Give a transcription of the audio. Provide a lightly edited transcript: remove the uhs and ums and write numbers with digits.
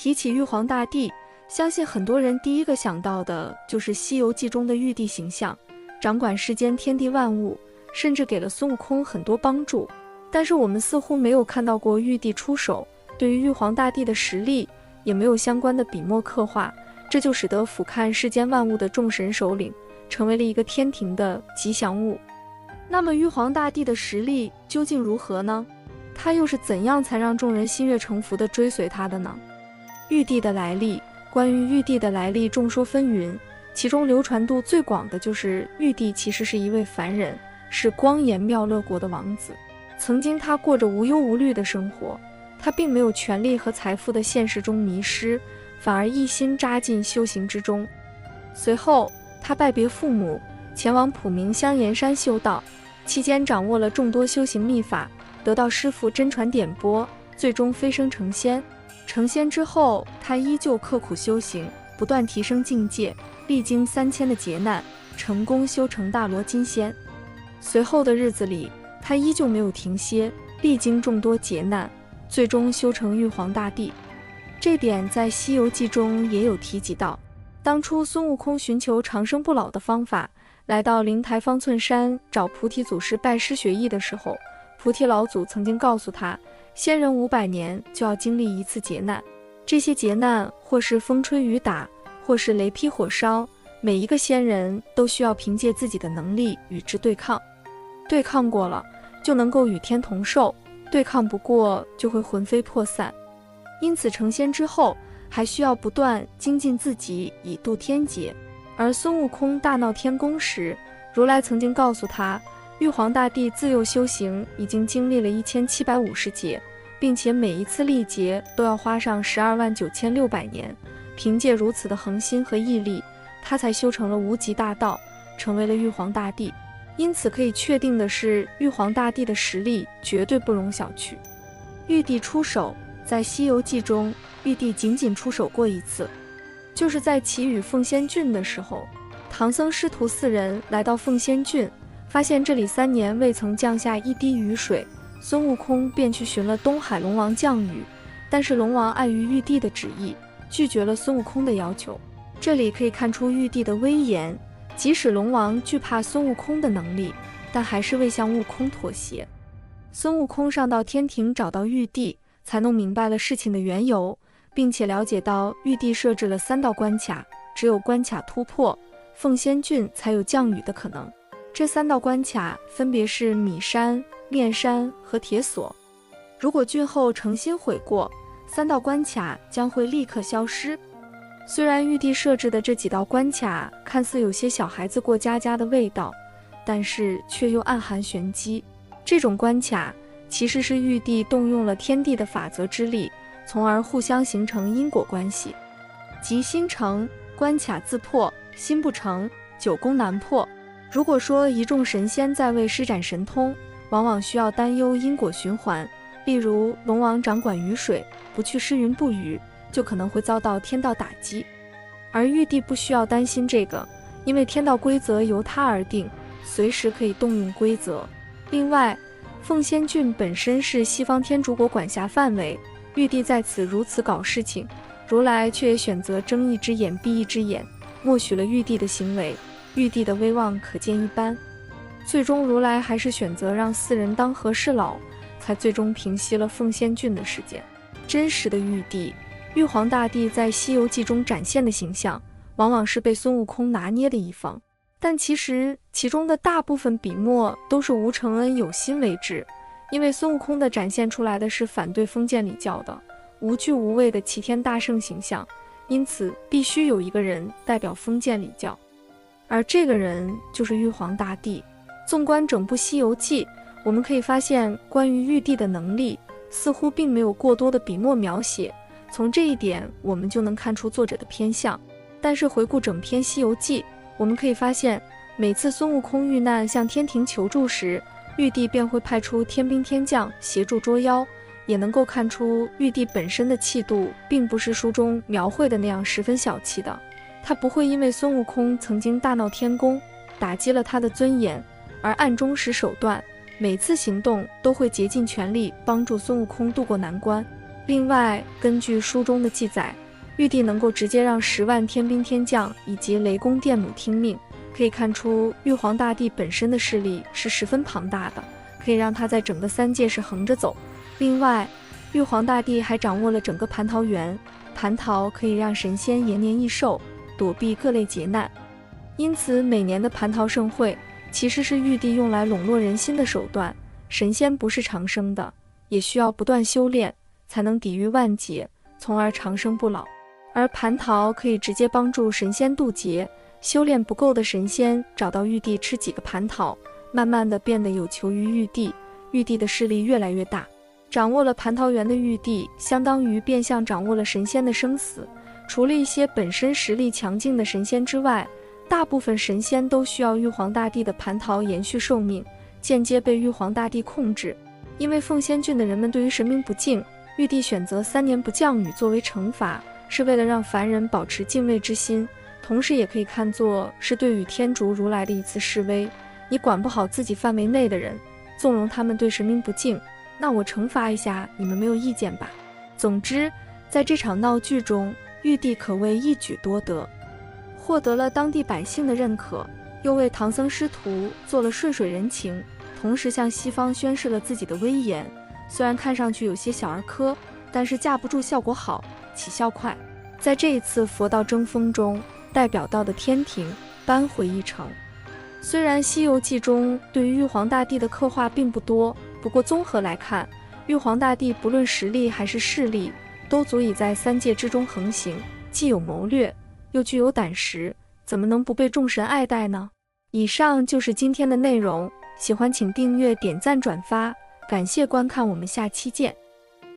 提起玉皇大帝，相信很多人第一个想到的就是《西游记》中的玉帝形象，掌管世间天地万物，甚至给了孙悟空很多帮助。但是我们似乎没有看到过玉帝出手，对于玉皇大帝的实力也没有相关的笔墨刻画，这就使得俯瞰世间万物的众神首领成为了一个天庭的吉祥物。那么玉皇大帝的实力究竟如何呢？他又是怎样才让众人心悦诚服地追随他的呢？玉帝的来历，关于玉帝的来历众说纷纭，其中流传度最广的就是玉帝其实是一位凡人，是光颜妙乐国的王子。曾经他过着无忧无虑的生活，他并没有权力和财富的现实中迷失，反而一心扎进修行之中。随后他拜别父母，前往普明香岩山修道，期间掌握了众多修行秘法，得到师父真传点拨，最终飞升成仙。成仙之后，他依旧刻苦修行，不断提升境界，历经3000的劫难，成功修成大罗金仙。随后的日子里，他依旧没有停歇，历经众多劫难，最终修成玉皇大帝。这点在《西游记》中也有提及到。当初孙悟空寻求长生不老的方法，来到灵台方寸山找菩提祖师拜师学艺的时候，菩提老祖曾经告诉他，仙人500年就要经历一次劫难，这些劫难或是风吹雨打，或是雷劈火烧，每一个仙人都需要凭借自己的能力与之对抗，对抗过了就能够与天同寿，对抗不过就会魂飞魄散。因此成仙之后还需要不断精进自己以度天劫。而孙悟空大闹天宫时，如来曾经告诉他，玉皇大帝自幼修行已经经历了1750劫，并且每一次历劫都要花上129600年，凭借如此的恒心和毅力，他才修成了无极大道，成为了玉皇大帝。因此可以确定的是，玉皇大帝的实力绝对不容小觑。玉帝出手，在《西游记》中，玉帝仅仅出手过一次，就是在祈雨凤仙郡的时候，唐僧师徒4人来到凤仙郡，发现这里3年未曾降下一滴雨水，孙悟空便去寻了东海龙王降雨，但是龙王碍于玉帝的旨意，拒绝了孙悟空的要求。这里可以看出玉帝的威严，即使龙王惧怕孙悟空的能力，但还是未向悟空妥协。孙悟空上到天庭找到玉帝，才弄明白了事情的缘由，并且了解到玉帝设置了3道关卡，只有关卡突破，凤仙郡才有降雨的可能。这3道关卡分别是米山、炼山和铁锁。如果郡后诚心悔过，3道关卡将会立刻消失。虽然玉帝设置的这几道关卡看似有些小孩子过家家的味道，但是却又暗含玄机。这种关卡其实是玉帝动用了天地的法则之力，从而互相形成因果关系，即心成，关卡自破；心不成，久攻难破。如果说一众神仙在位施展神通，往往需要担忧因果循环，例如龙王掌管雨水，不去施云布雨，就可能会遭到天道打击。而玉帝不需要担心这个，因为天道规则由他而定，随时可以动用规则。另外，凤仙郡本身是西方天竺国管辖范围，玉帝在此如此搞事情，如来却也选择睁一只眼闭一只眼，默许了玉帝的行为，玉帝的威望可见一斑。最终如来还是选择让4人当和事佬，才最终平息了凤仙郡的事件。真实的玉帝，玉皇大帝在《西游记》中展现的形象，往往是被孙悟空拿捏的一方，但其实其中的大部分笔墨都是吴承恩有心为之，因为孙悟空的展现出来的是反对封建礼教的无惧无畏的齐天大圣形象，因此必须有一个人代表封建礼教，而这个人就是玉皇大帝。纵观整部《西游记》，我们可以发现关于玉帝的能力似乎并没有过多的笔墨描写，从这一点我们就能看出作者的偏向。但是回顾整篇《西游记》，我们可以发现，每次孙悟空遇难向天庭求助时，玉帝便会派出天兵天将协助捉妖，也能够看出玉帝本身的气度并不是书中描绘的那样十分小气的。他不会因为孙悟空曾经大闹天宫，打击了他的尊严，而暗中使手段，每次行动都会竭尽全力帮助孙悟空渡过难关。另外，根据书中的记载，玉帝能够直接让10万天兵天将以及雷公电母听命，可以看出玉皇大帝本身的势力是十分庞大的，可以让他在整个3界是横着走。另外，玉皇大帝还掌握了整个蟠桃园，蟠桃可以让神仙延年益寿，躲避各类劫难。因此，每年的蟠桃盛会其实是玉帝用来笼络人心的手段。神仙不是长生的，也需要不断修炼，才能抵御万劫，从而长生不老。而蟠桃可以直接帮助神仙渡劫，修炼不够的神仙找到玉帝吃几个蟠桃，慢慢的变得有求于玉帝，玉帝的势力越来越大。掌握了蟠桃园的玉帝，相当于变相掌握了神仙的生死。除了一些本身实力强劲的神仙之外，大部分神仙都需要玉皇大帝的蟠桃延续寿命，间接被玉皇大帝控制。因为凤仙郡的人们对于神明不敬，玉帝选择3年不降雨作为惩罚，是为了让凡人保持敬畏之心，同时也可以看作是对与天竺如来的一次示威。你管不好自己范围内的人，纵容他们对神明不敬，那我惩罚一下，你们没有意见吧？总之，在这场闹剧中，玉帝可谓一举多得，获得了当地百姓的认可，又为唐僧师徒做了顺水人情，同时向西方宣示了自己的威严。虽然看上去有些小儿科，但是架不住效果好，起效快。在这一次佛道争锋中，代表到的天庭扳回一城。虽然《西游记》中对于玉皇大帝的刻画并不多，不过综合来看，玉皇大帝不论实力还是势力，都足以在3界之中横行，既有谋略，又具有胆识，怎么能不被众神爱戴呢？以上就是今天的内容，喜欢请订阅、点赞、转发，感谢观看，我们下期见。